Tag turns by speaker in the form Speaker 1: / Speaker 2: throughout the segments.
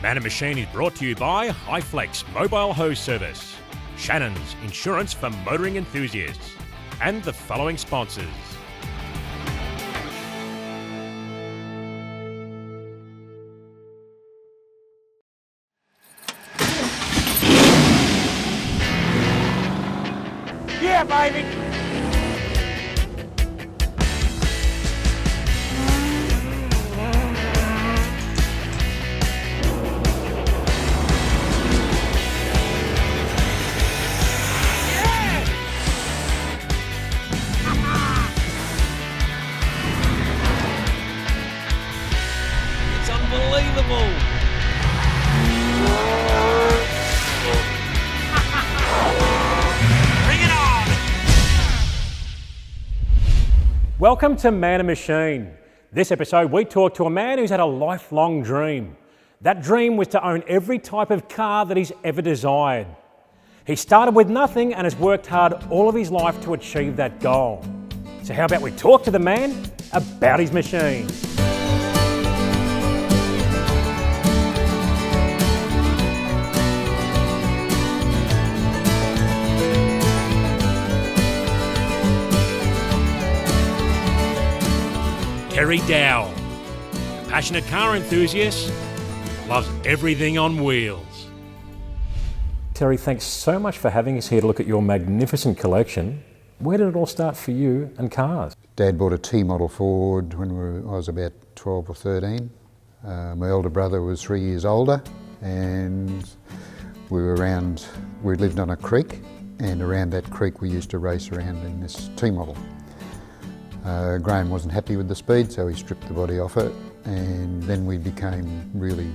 Speaker 1: Man and Machine is brought to you by Highflex Mobile Hose Service, Shannons Insurance for Motoring Enthusiasts, and the following sponsors.
Speaker 2: Yeah, baby!
Speaker 3: It's unbelievable!
Speaker 2: Bring it on!
Speaker 1: Welcome to Man and Machine. This episode we talk to a man who's had a lifelong dream. That dream was to own every type of car that he's ever desired. He started with nothing and has worked hard all of his life to achieve that goal. So how about we talk to the man about his machine? Terry Dowel, a passionate car enthusiast, loves everything on wheels. Terry, thanks so much for having us here to look at your magnificent collection. Where did it all start for you and cars?
Speaker 4: Dad bought a T-model Ford when I was about 12 or 13. My elder brother was 3 years older, and we lived on a creek, and around that creek we used to race around in this T-model. Graham wasn't happy with the speed, so he stripped the body off it, and then we became really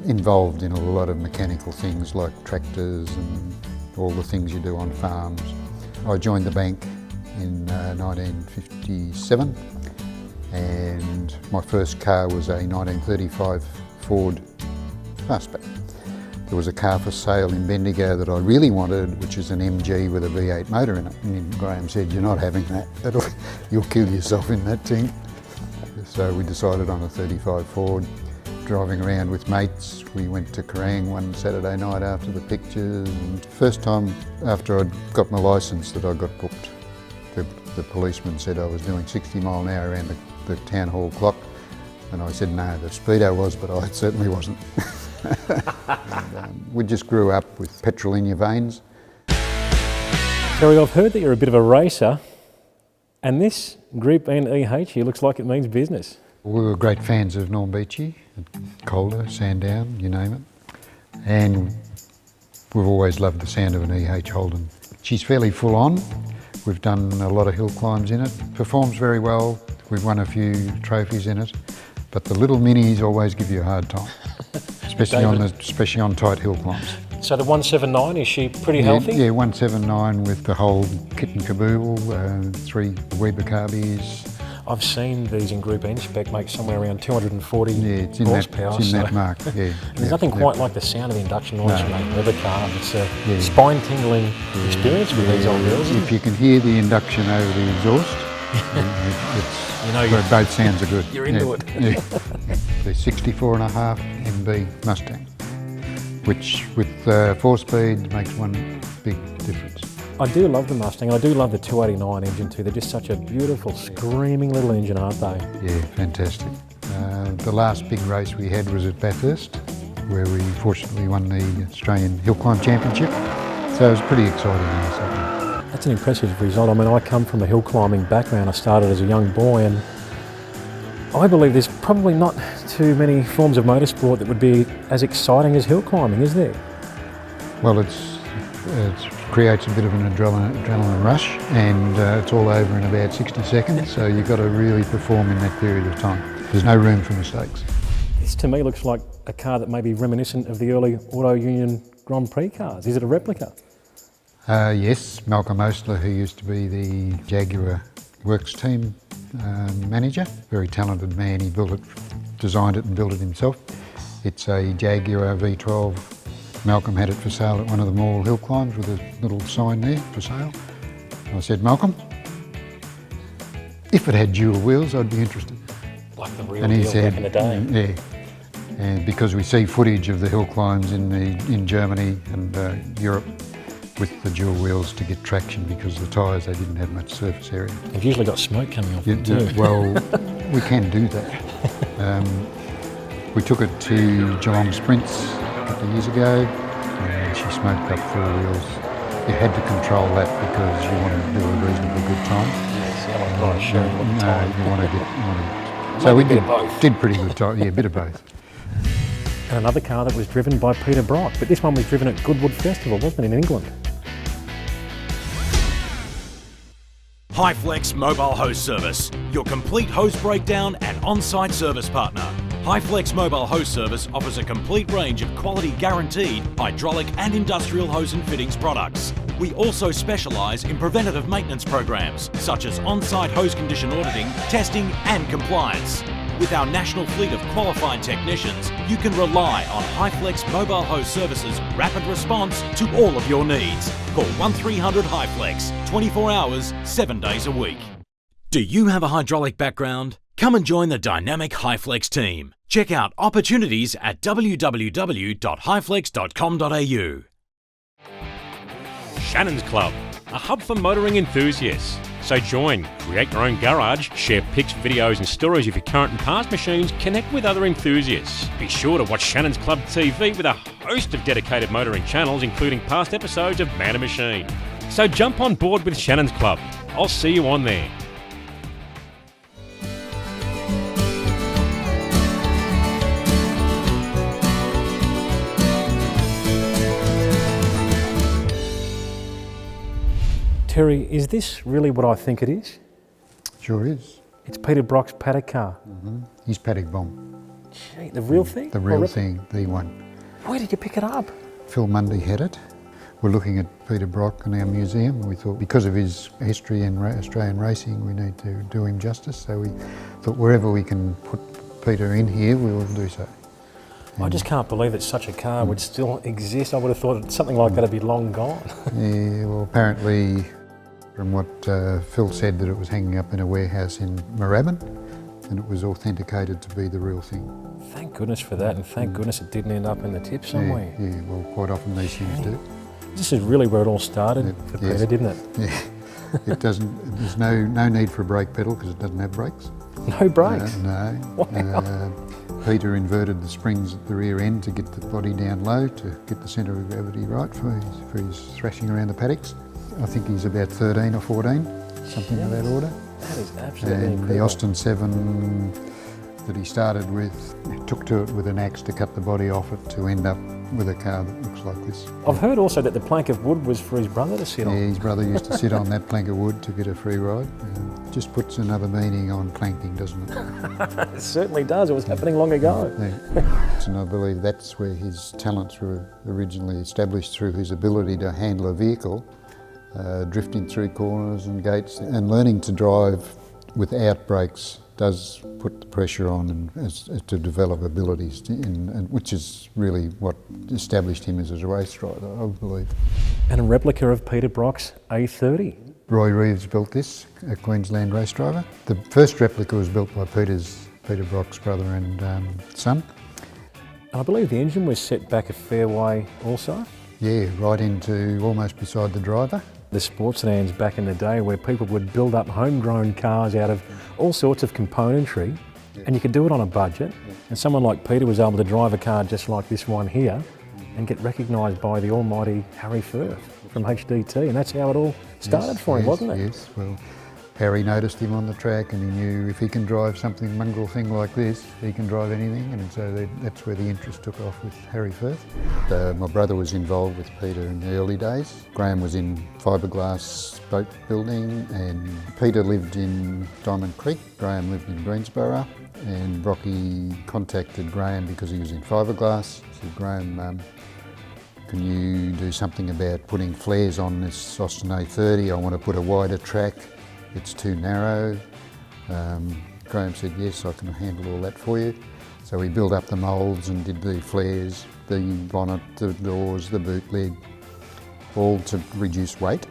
Speaker 4: involved in a lot of mechanical things like tractors and all the things you do on farms. I joined the bank in 1957, and my first car was a 1935 Ford Fastback. There was a car for sale in Bendigo that I really wanted, which is an MG with a V8 motor in it. And Graham said, "You're not having that. You'll kill yourself in that thing." So we decided on a 35 Ford. Driving around with mates, we went to Kerrang one Saturday night after the pictures. And first time after I'd got my licence that I got booked. The policeman said I was doing 60 mile an hour around the town hall clock. And I said, no, the speedo was, but I certainly wasn't. We just grew up with petrol in your veins.
Speaker 1: Terry, I've heard that you're a bit of a racer, and this Group N EH here looks like it means business.
Speaker 4: We were great fans of Norm Beachy, Calder, Sandown, you name it. And we've always loved the sound of an EH Holden. She's fairly full on. We've done a lot of hill climbs in it. Performs very well. We've won a few trophies in it. But the little minis always give you a hard time, especially on tight hill climbs.
Speaker 1: So the 179, is she pretty healthy?
Speaker 4: Yeah, 179 with the whole kit and caboodle, 3 Weber carbies.
Speaker 1: I've seen these in Group N spec make somewhere around 240
Speaker 4: it's in
Speaker 1: horsepower.
Speaker 4: It's in that mark, yeah.
Speaker 1: There's nothing quite like the sound of the induction noise from a leather car. It's a spine-tingling experience with these old girls.
Speaker 4: If you can hear the induction over the exhaust, both sounds are good.
Speaker 1: You're into it.
Speaker 4: Yeah. The 64.5 MB Mustang, which with 4 speeds makes one big difference.
Speaker 1: I do love the Mustang. I do love the 289 engine too. They're just such a beautiful, screaming little engine, aren't they?
Speaker 4: Yeah, fantastic. The last big race we had was at Bathurst, where we fortunately won the Australian Hill Climb Championship. So it was pretty exciting.
Speaker 1: That's an impressive result. I mean, I come from a hill climbing background. I started as a young boy, and I believe there's probably not too many forms of motorsport that would be as exciting as hill climbing, is there?
Speaker 4: Well, it creates a bit of an adrenaline rush, and it's all over in about 60 seconds, so you've got to really perform in that period of time. There's no room for mistakes.
Speaker 1: This to me looks like a car that may be reminiscent of the early Auto Union Grand Prix cars. Is it a replica?
Speaker 4: Yes, Malcolm Osler, who used to be the Jaguar Works team manager, very talented man. He designed it and built it himself. It's a Jaguar V12. Malcolm had it for sale at one of the Mall hill climbs with a little sign there for sale. I said, Malcolm, if it had dual wheels, I'd be interested.
Speaker 1: Like the real deal back in the day.
Speaker 4: Yeah. And because we see footage of the hill climbs in Germany and Europe with the dual wheels to get traction, because the tyres, they didn't have much surface area.
Speaker 1: You've usually got smoke coming off them too.
Speaker 4: Well, we can do that. We took it to Geelong Sprints a couple of years ago, and she smoked up 4 wheels. You had to control that because you wanted to do a reasonably good time. You want to get. So we did pretty good time. Yeah, a bit of both.
Speaker 1: And another car that was driven by Peter Brock, but this one was driven at Goodwood Festival, wasn't it, in England?
Speaker 3: HighFlex Mobile Hose Service, your complete hose breakdown and on-site service partner. HighFlex Mobile Hose Service offers a complete range of quality guaranteed hydraulic and industrial hose and fittings products. We also specialise in preventative maintenance programs such as on-site hose condition auditing, testing and compliance. With our national fleet of qualified technicians, you can rely on HighFlex Mobile Hose Service's rapid response to all of your needs. Call 1300 HighFlex, 24 hours, 7 days a week. Do you have a hydraulic background? Come and join the dynamic HighFlex team. Check out opportunities at www.highflex.com.au.
Speaker 1: Shannons Club, a hub for motoring enthusiasts. So join, create your own garage, share pics, videos and stories of your current and past machines, connect with other enthusiasts. Be sure to watch Shannons Club TV with a host of dedicated motoring channels, including past episodes of Man and Machine. So jump on board with Shannons Club. I'll see you on there. Terry, is this really what I think it is?
Speaker 4: Sure is.
Speaker 1: It's Peter Brock's paddock car.
Speaker 4: His paddock bomb.
Speaker 1: Gee, the real thing?
Speaker 4: The real thing, the one.
Speaker 1: Where did you pick it up?
Speaker 4: Phil Mundy had it. We're looking at Peter Brock in our museum. We thought because of his history in Australian racing, we need to do him justice. So we thought wherever we can put Peter in here, we will do so.
Speaker 1: I just can't believe that such a car would still exist. I would have thought something like that would be long gone.
Speaker 4: Yeah, well, apparently, from what Phil said, that it was hanging up in a warehouse in Moorabbin, and it was authenticated to be the real thing.
Speaker 1: Thank goodness for that, and thank goodness it didn't end up in the tip somewhere.
Speaker 4: Yeah, well, quite often these things do.
Speaker 1: This is really where it all started for Peter, didn't it?
Speaker 4: Yeah, it doesn't. There's no need for a brake pedal because it doesn't have brakes.
Speaker 1: No brakes?
Speaker 4: No.
Speaker 1: Wow.
Speaker 4: Peter inverted the springs at the rear end to get the body down low, to get the centre of gravity right for his thrashing around the paddocks. I think he's about 13 or 14, something of that order.
Speaker 1: That is absolutely
Speaker 4: And
Speaker 1: incredible.
Speaker 4: the Austin 7 that he started with, he took to it with an axe to cut the body off it to end up with a car that looks like this.
Speaker 1: I've heard also that the plank of wood was for his brother to sit on.
Speaker 4: Yeah, his brother used to sit on that plank of wood to get a free ride. Just puts another meaning on planking, doesn't it?
Speaker 1: It certainly does. It was happening long ago.
Speaker 4: Yeah. And I believe that's where his talents were originally established, through his ability to handle a vehicle, drifting through corners and gates, and learning to drive without brakes does put the pressure on and to develop abilities, which is really what established him as a race driver, I believe.
Speaker 1: And a replica of Peter Brock's A30.
Speaker 4: Roy Reeves built this, a Queensland race driver. The first replica was built by Peter Brock's brother and son.
Speaker 1: And I believe the engine was set back a fair way also.
Speaker 4: Yeah, right into almost beside the driver.
Speaker 1: The sports sedans back in the day, where people would build up homegrown cars out of all sorts of componentry, and you could do it on a budget. And someone like Peter was able to drive a car just like this one here and get recognised by the almighty Harry Firth from HDT, and that's how it all started for him, wasn't it?
Speaker 4: Yes, well, Harry noticed him on the track, and he knew if he can drive something mongrel thing like this, he can drive anything, and so that's where the interest took off with Harry Firth. My brother was involved with Peter in the early days. Graham was in fiberglass boat building, and Peter lived in Diamond Creek. Graham lived in Greensborough, and Brocky contacted Graham because he was in fiberglass. He said, Graham, can you do something about putting flares on this Austin A30? I want to put a wider track. It's too narrow. Graham said, yes, I can handle all that for you. So we built up the moulds and did the flares, the bonnet, the doors, the boot lid, all to reduce weight.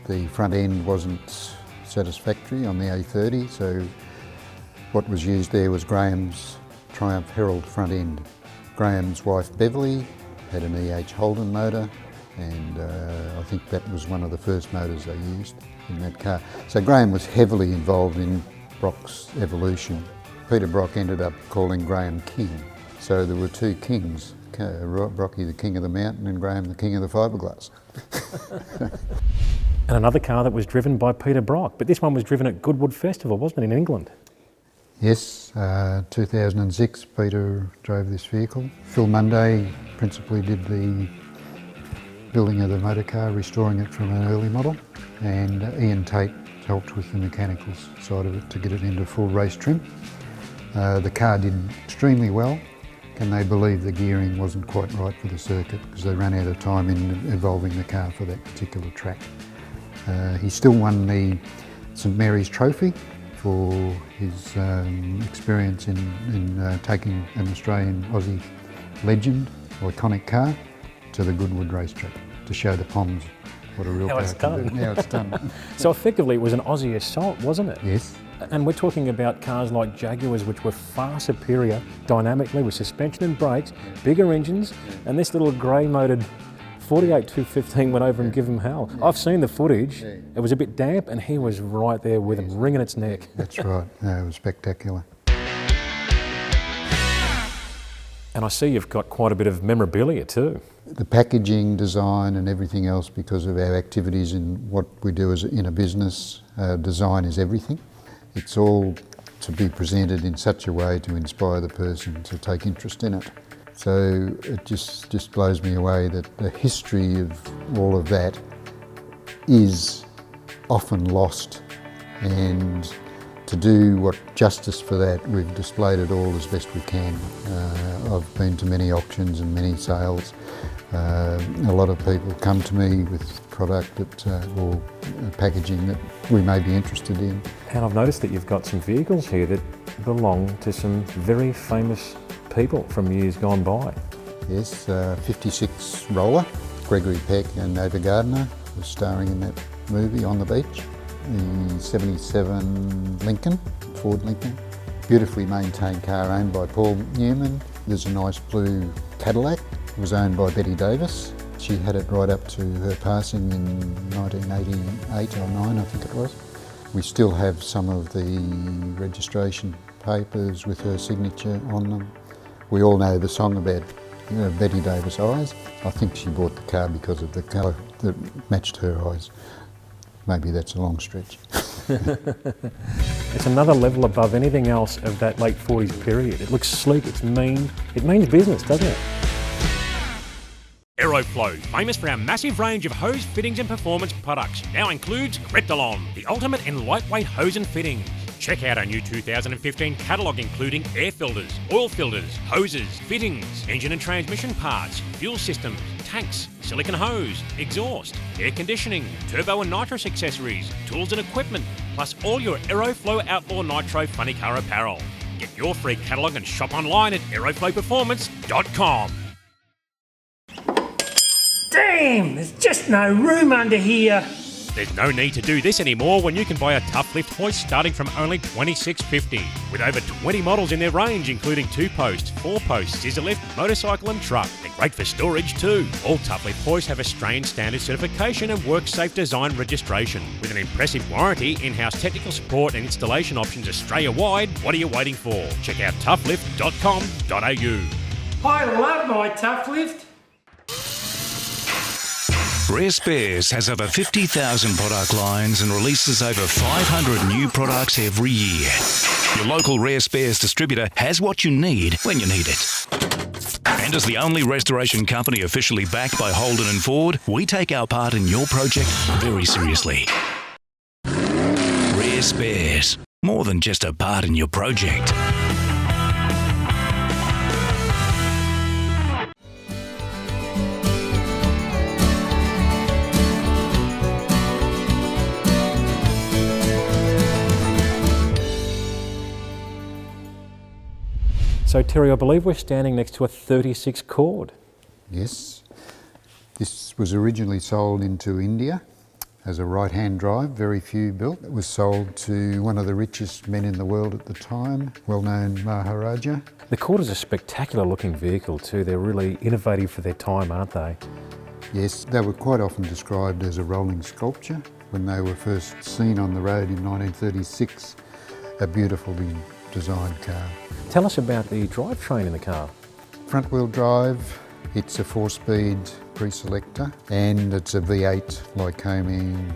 Speaker 4: The front end wasn't satisfactory on the A30, so what was used there was Graham's Triumph Herald front end. Graham's wife Beverly had an E.H. Holden motor, and I think that was one of the first motors they used in that car. So Graham was heavily involved in Brock's evolution. Peter Brock ended up calling Graham King. So there were two kings, Brocky the king of the mountain and Graham the king of the fiberglass.
Speaker 1: And another car that was driven by Peter Brock, but this one was driven at Goodwood Festival, wasn't it, in England?
Speaker 4: Yes, 2006 Peter drove this vehicle. Phil Munday principally did the building of the motor car, restoring it from an early model, and Ian Tate helped with the mechanical side of it to get it into full race trim. The car did extremely well. Can they believe the gearing wasn't quite right for the circuit because they ran out of time in evolving the car for that particular track. He still won the St Mary's Trophy for his experience in taking an Australian Aussie legend, iconic car, to the Goodwood racetrack to show the Poms what a real car can do. How it's done.
Speaker 1: So effectively it was an Aussie assault, wasn't it?
Speaker 4: Yes.
Speaker 1: And we're talking about cars like Jaguars, which were far superior dynamically with suspension and brakes, bigger engines, and this little grey-motored 48-215 went over and give him hell. I've seen the footage. It was a bit damp, and he was right there with him, wringing its neck.
Speaker 4: That's right. It was spectacular.
Speaker 1: And I see you've got quite a bit of memorabilia too.
Speaker 4: The packaging, design and everything else, because of our activities and what we do as in a business, design is everything. It's all to be presented in such a way to inspire the person to take interest in it. So it just blows me away that the history of all of that is often lost, and to do what justice for that, we've displayed it all as best we can. I've been to many auctions and many sales. A lot of people come to me with product that, or packaging that we may be interested in.
Speaker 1: And I've noticed that you've got some vehicles here that belong to some very famous people from years gone by.
Speaker 4: Yes, 56 Roller, Gregory Peck and Ava Gardner was starring in that movie On the Beach. The 77 Lincoln, Ford Lincoln, beautifully maintained car owned by Paul Newman. There's a nice blue Cadillac, it was owned by Betty Davis. She had it right up to her passing in 1988 or 9, I think it was. We still have some of the registration papers with her signature on them. We all know the song about Betty Davis' eyes. I think she bought the car because of the colour that matched her eyes. Maybe that's a long stretch.
Speaker 1: It's another level above anything else of that late 40s period. It looks sleek, it's mean. It means business, doesn't it?
Speaker 2: Aeroflow, famous for our massive range of hose, fittings and performance products, now includes Krypton, the ultimate in lightweight hose and fittings. Check out our new 2015 catalogue including air filters, oil filters, hoses, fittings, engine and transmission parts, fuel systems, tanks, silicone hose, exhaust, air conditioning, turbo and nitrous accessories, tools and equipment, plus all your Aeroflow Outlaw Nitro funny car apparel. Get your free catalogue and shop online at aeroflowperformance.com.
Speaker 5: Damn, there's just no room under here.
Speaker 2: There's no need to do this anymore when you can buy a tough lift hoist starting from only $26.50. With over 20 models in their range, including 2-post, 4-post, scissor lift, motorcycle and truck. They're great for storage too. All tough lift hoists have Australian standard certification and work-safe design registration. With an impressive warranty, in-house technical support and installation options Australia-wide, what are you waiting for? Check out toughlift.com.au.
Speaker 5: I love my tough lift.
Speaker 6: Rare Spares has over 50,000 product lines and releases over 500 new products every year. Your local Rare Spares distributor has what you need when you need it. And as the only restoration company officially backed by Holden and Ford, we take our part in your project very seriously. Rare Spares, more than just a part in your project.
Speaker 1: So Terry, I believe we're standing next to a 36 chord.
Speaker 4: Yes, this was originally sold into India. as a right-hand drive, very few built. It was sold to one of the richest men in the world at the time, well-known Maharaja.
Speaker 1: The Cord is a spectacular looking vehicle too. They're really innovative for their time, aren't they?
Speaker 4: Yes, they were quite often described as a rolling sculpture. When they were first seen on the road in 1936, a beautifully designed car.
Speaker 1: Tell us about the drivetrain in the car.
Speaker 4: Front-wheel drive, it's a 4-speed pre-selector and it's a V8 Lycoming,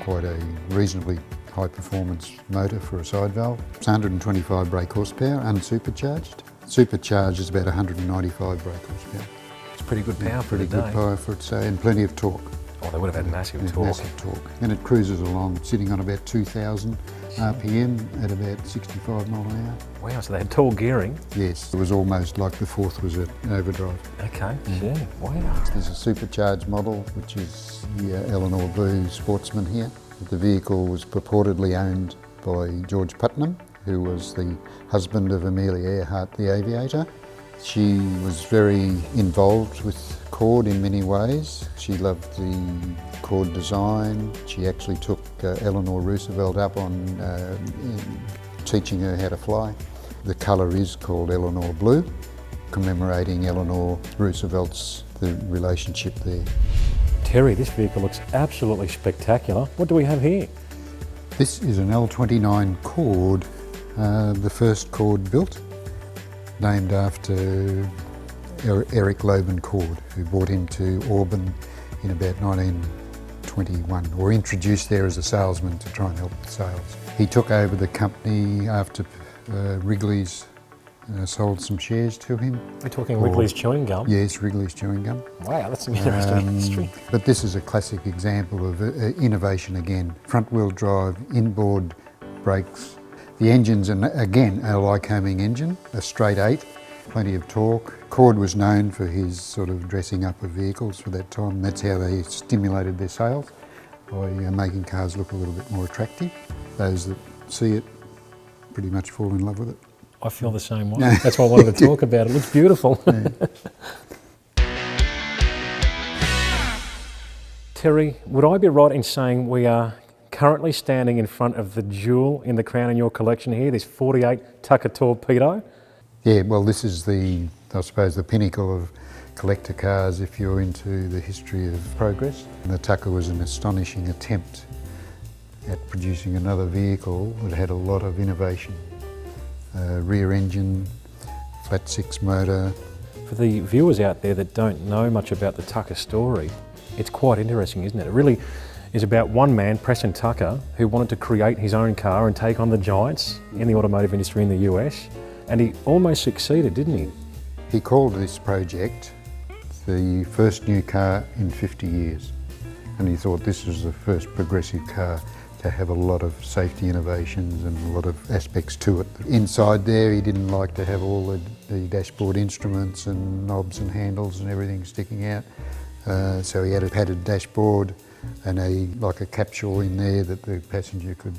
Speaker 4: quite a reasonably high-performance motor for a side valve. It's 125 brake horsepower, unsupercharged. Supercharged is about 195 brake horsepower.
Speaker 1: It's pretty good power for
Speaker 4: Pretty good power for it, say, and plenty of torque.
Speaker 1: Oh, they would have had massive
Speaker 4: Yeah,
Speaker 1: torque.
Speaker 4: massive torque. And it cruises along, sitting on about 2,000 RPM at about 65 mile an hour.
Speaker 1: Wow, so they had tall gearing.
Speaker 4: Yes, it was almost like the fourth was an overdrive.
Speaker 1: Okay, yeah, wow.
Speaker 4: There's a supercharged model, which is the Eleanor Blue Sportsman here. The vehicle was purportedly owned by George Putnam, who was the husband of Amelia Earhart, the aviator. She was very involved with Cord in many ways. She loved the Cord design. She actually took Eleanor Roosevelt up on teaching her how to fly. The colour is called Eleanor Blue, commemorating Eleanor Roosevelt's the relationship there.
Speaker 1: Terry, this vehicle looks absolutely spectacular. What do we have here?
Speaker 4: This is an L29 Cord, the first Cord built, named after Eric Loban Cord, who brought into Auburn in about 1921, or introduced there as a salesman to try and help with sales. He took over the company after Wrigley's sold some shares to him.
Speaker 1: We're talking Wrigley's Chewing Gum?
Speaker 4: Yes, Wrigley's Chewing Gum.
Speaker 1: Wow, that's some interesting history.
Speaker 4: But this is a classic example of innovation again. Front-wheel drive, inboard brakes. The engines, again, a Lycoming engine, a straight 8, plenty of torque. Cord was known for his sort of dressing up of vehicles for that time. That's how they stimulated their sales, by making cars look a little bit more attractive. Those that see it pretty much fall in love with it.
Speaker 1: I feel the same way. That's why I wanted to talk about it. It looks beautiful.
Speaker 4: Yeah.
Speaker 1: Terry, would I be right in saying we are currently standing in front of the jewel in the crown in your collection here, this 48 Tucker Torpedo?
Speaker 4: Yeah, well, this is I suppose, the pinnacle of collector cars if you're into the history of progress. And the Tucker was an astonishing attempt at producing another vehicle that had a lot of innovation. Rear engine, flat 6 motor.
Speaker 1: For the viewers out there that don't know much about the Tucker story, it's quite interesting, isn't it? It really is about one man, Preston Tucker, who wanted to create his own car and take on the giants in the automotive industry in the US. And he almost succeeded, didn't he?
Speaker 4: He called this project the first new car in 50 years. And he thought this was the first progressive car to have a lot of safety innovations and a lot of aspects to it. Inside there, he didn't like to have all the dashboard instruments and knobs and handles and everything sticking out. So he had a padded dashboard and like a capsule in there that the passenger could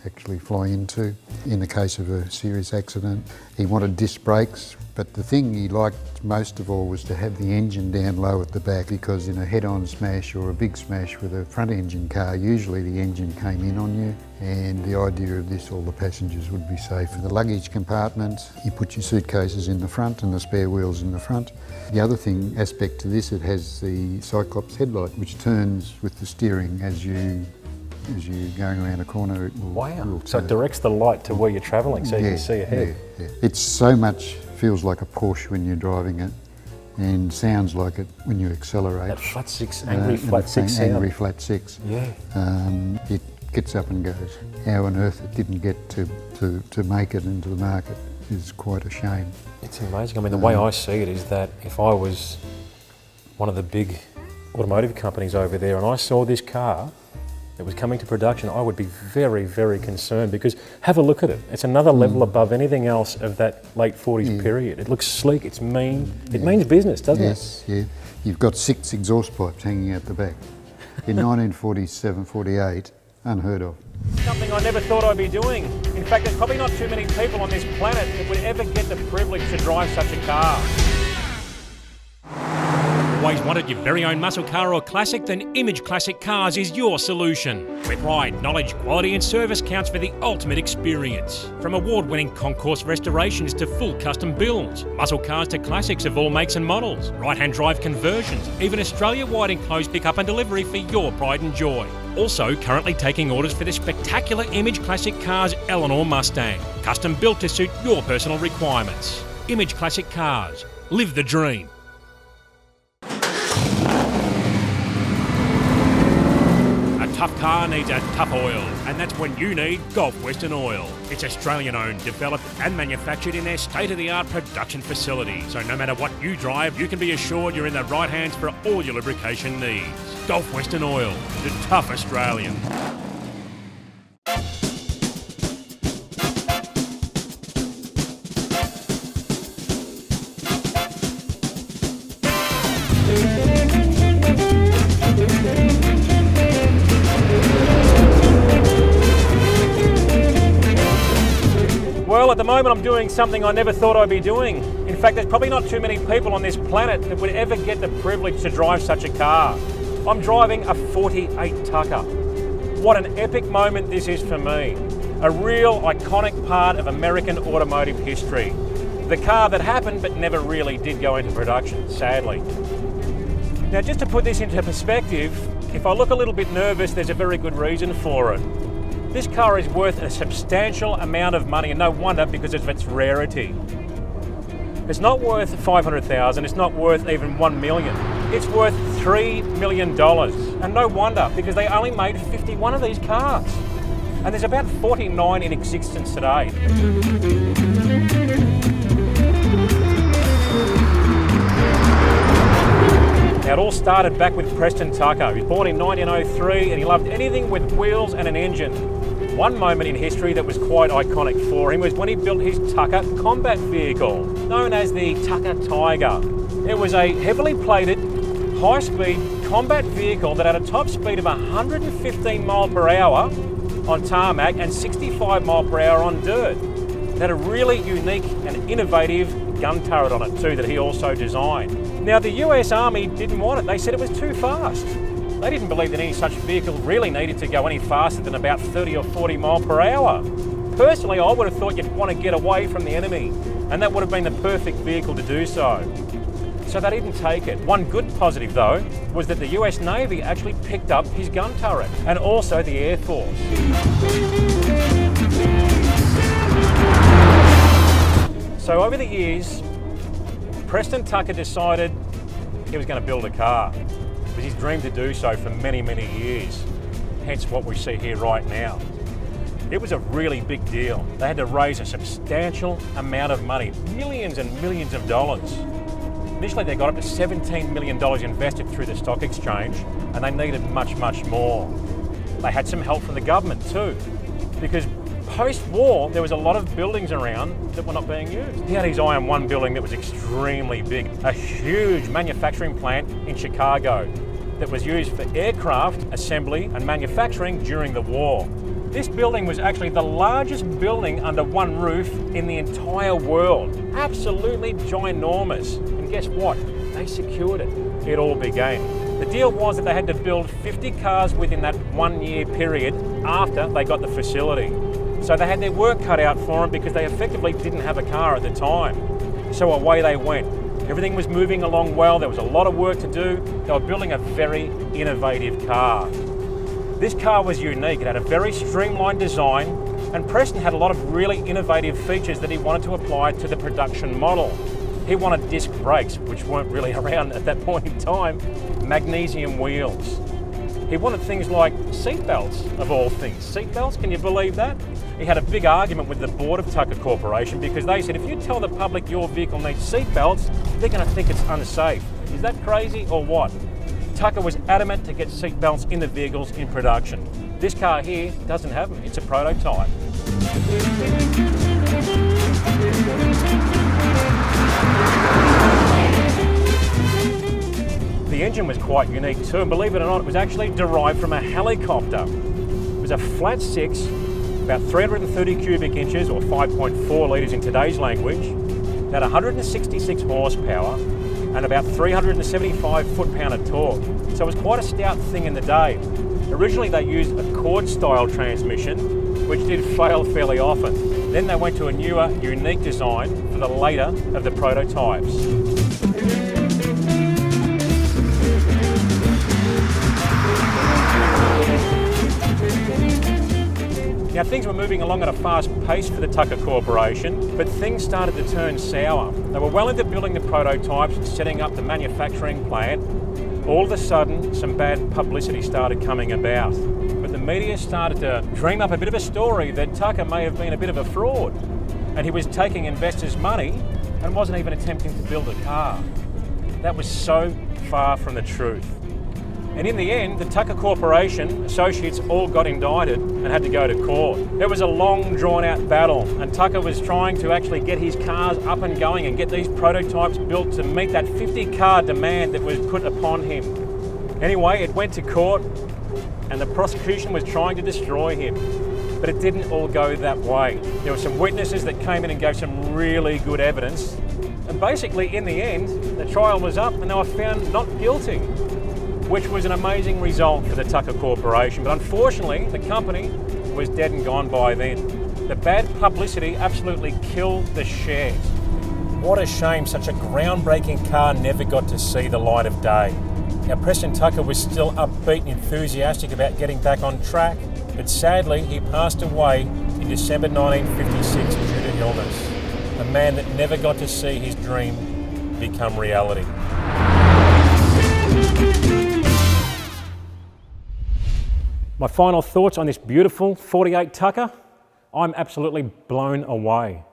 Speaker 4: actually fly into in the case of a serious accident. He wanted disc brakes, but the thing he liked most of all was to have the engine down low at the back, because in a head-on smash or a big smash with a front engine car, usually the engine came in on you, and the idea of this, all the passengers would be safe. In the luggage compartment, you put your suitcases in the front and the spare wheels in the front. The other aspect to this, it has the Cyclops headlight, which turns with the steering as you're going around a corner. It will
Speaker 1: So it directs the light to where you're travelling, so you can see ahead.
Speaker 4: Yeah. It's so much, feels like a Porsche when you're driving it, and sounds like it when you accelerate.
Speaker 1: That flat 6, angry flat 6 sound.
Speaker 4: Angry flat 6.
Speaker 1: Yeah.
Speaker 4: It gets up and goes. How on earth it didn't get to make it into the market is quite a shame.
Speaker 1: It's amazing. I mean, the way I see it is that if I was one of the big automotive companies over there and I saw this car that was coming to production, I would be very, very concerned, because have a look at it. It's another level above anything else of that late 40s period. It looks sleek, it's mean. It means business, doesn't it?
Speaker 4: Yes, yeah. You've got 6 exhaust pipes hanging out the back. In 1947, 48, unheard of.
Speaker 2: Something I never thought I'd be doing. In fact, there's probably not too many people on this planet that would ever get the privilege to drive such a car. always wanted your very own muscle car or classic, then Image Classic Cars is your solution. Where pride, knowledge, quality and service counts for the ultimate experience. From award-winning concourse restorations to full custom builds, muscle cars to classics of all makes and models, right-hand drive conversions, even Australia-wide enclosed pickup and delivery for your pride and joy. Also currently taking orders for the spectacular Image Classic Cars Eleanor Mustang, custom built to suit your personal requirements. Image Classic Cars. Live the dream. A tough car needs a tough oil, and that's when you need Gulf Western Oil. It's Australian-owned, developed and manufactured in their state-of-the-art production facility. So no matter what you drive, you can be assured you're in the right hands for all your lubrication needs. Gulf Western Oil, the tough Australian.
Speaker 1: Well, at the moment I'm doing something I never thought I'd be doing. In fact, there's probably not too many people on this planet that would ever get the privilege to drive such a car. I'm driving a 48 Tucker. What an epic moment this is for me. A real iconic part of American automotive history. The car that happened but never really did go into production, sadly. Now, just to put this into perspective, if I look a little bit nervous, there's a very good reason for it. This car is worth a substantial amount of money, and no wonder because of its rarity. It's not worth $500,000, it's not worth even $1 million. It's worth $3 million, and no wonder because they only made 51 of these cars. And there's about 49 in existence today. Now, it all started back with Preston Tucker. He was born in 1903 and he loved anything with wheels and an engine. One moment in history that was quite iconic for him was when he built his Tucker combat vehicle, known as the Tucker Tiger. It was a heavily plated, high-speed combat vehicle that had a top speed of 115 mile per hour on tarmac and 65 mile per hour on dirt. It had a really unique and innovative gun turret on it too that he also designed. Now, the US Army didn't want it. They said it was too fast. They didn't believe that any such vehicle really needed to go any faster than about 30 or 40 mile per hour. Personally, I would have thought you'd want to get away from the enemy, and that would have been the perfect vehicle to do so. So they didn't take it. One good positive though was that the US Navy actually picked up his gun turret, and also the Air Force. So over the years, Preston Tucker decided he was going to build a car. It was his dream to do so for many, many years, hence what we see here right now. It was a really big deal. They had to raise a substantial amount of money, millions and millions of dollars. Initially they got up to $17 million invested through the stock exchange, and they needed much, much more. They had some help from the government too, because post-war, there was a lot of buildings around that were not being used. He had his eye on one building that was extremely big, a huge manufacturing plant in Chicago that was used for aircraft assembly and manufacturing during the war. This building was actually the largest building under one roof in the entire world. Absolutely ginormous. And guess what? They secured it. It all began. The deal was that they had to build 50 cars within that 1 year period after they got the facility. So they had their work cut out for them because they effectively didn't have a car at the time. So away they went. Everything was moving along well. There was a lot of work to do. They were building a very innovative car. This car was unique. It had a very streamlined design, and Preston had a lot of really innovative features that he wanted to apply to the production model. He wanted disc brakes, which weren't really around at that point in time, magnesium wheels. He wanted things like seatbelts, of all things. Seatbelts, can you believe that? He had a big argument with the board of Tucker Corporation because they said, if you tell the public your vehicle needs seatbelts, they're going to think it's unsafe. Is that crazy or what? Tucker was adamant to get seatbelts in the vehicles in production. This car here doesn't have them. It's a prototype. The engine was quite unique too, and believe it or not, it was actually derived from a helicopter. It was a flat six, about 330 cubic inches or 5.4 litres in today's language, had 166 horsepower, and about 375 foot-pound of torque. So it was quite a stout thing in the day. Originally they used a cord-style transmission, which did fail fairly often. Then they went to a newer, unique design for the later of the prototypes. Now things were moving along at a fast pace for the Tucker Corporation, but things started to turn sour. They were well into building the prototypes and setting up the manufacturing plant. All of a sudden, some bad publicity started coming about. But the media started to dream up a bit of a story that Tucker may have been a bit of a fraud, and he was taking investors' money and wasn't even attempting to build a car. That was so far from the truth. And in the end, the Tucker Corporation associates all got indicted and had to go to court. It was a long, drawn-out battle, and Tucker was trying to actually get his cars up and going and get these prototypes built to meet that 50-car demand that was put upon him. Anyway, it went to court, and the prosecution was trying to destroy him. But it didn't all go that way. There were some witnesses that came in and gave some really good evidence. And basically, in the end, the trial was up and they were found not guilty, which was an amazing result for the Tucker Corporation. But unfortunately, the company was dead and gone by then. The bad publicity absolutely killed the shares. What a shame such a groundbreaking car never got to see the light of day. Now, Preston Tucker was still upbeat and enthusiastic about getting back on track, but sadly, he passed away in December 1956 due to illness. A man that never got to see his dream become reality. My final thoughts on this beautiful 48 Tucker. I'm absolutely blown away.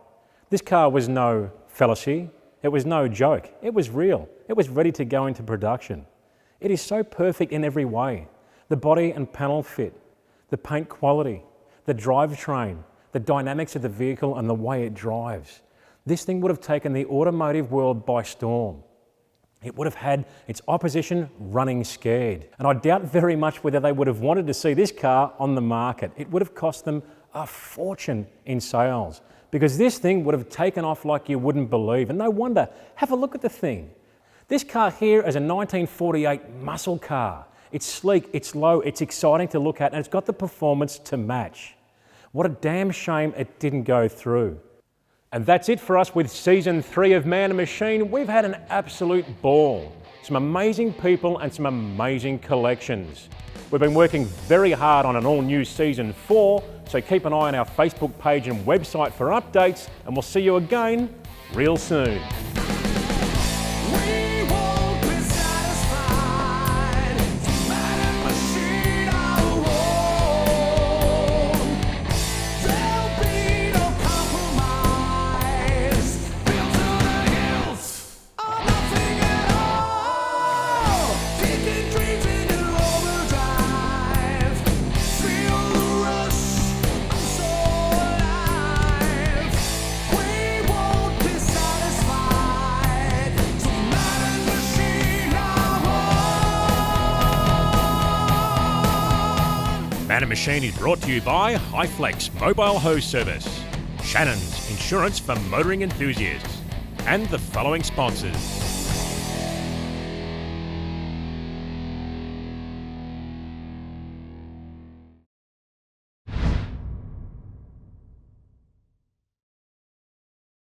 Speaker 1: This car was no fallacy. It was no joke. It was real. It was ready to go into production. It is so perfect in every way. The body and panel fit, the paint quality, the drivetrain, the dynamics of the vehicle and the way it drives. This thing would have taken the automotive world by storm. It would have had its opposition running scared. And I doubt very much whether they would have wanted to see this car on the market. It would have cost them a fortune in sales because this thing would have taken off like you wouldn't believe. And no wonder, have a look at the thing. This car here is a 1948 muscle car. It's sleek, it's low, it's exciting to look at, and it's got the performance to match. What a damn shame it didn't go through. And that's it for us with Season 3 of Man and Machine. We've had an absolute ball. Some amazing people and some amazing collections. We've been working very hard on an all-new Season 4, so keep an eye on our Facebook page and website for updates, and we'll see you again real soon. Man and Machine is brought to you by Highflex Mobile Hose Service, Shannons Insurance for Motoring Enthusiasts, and the following sponsors.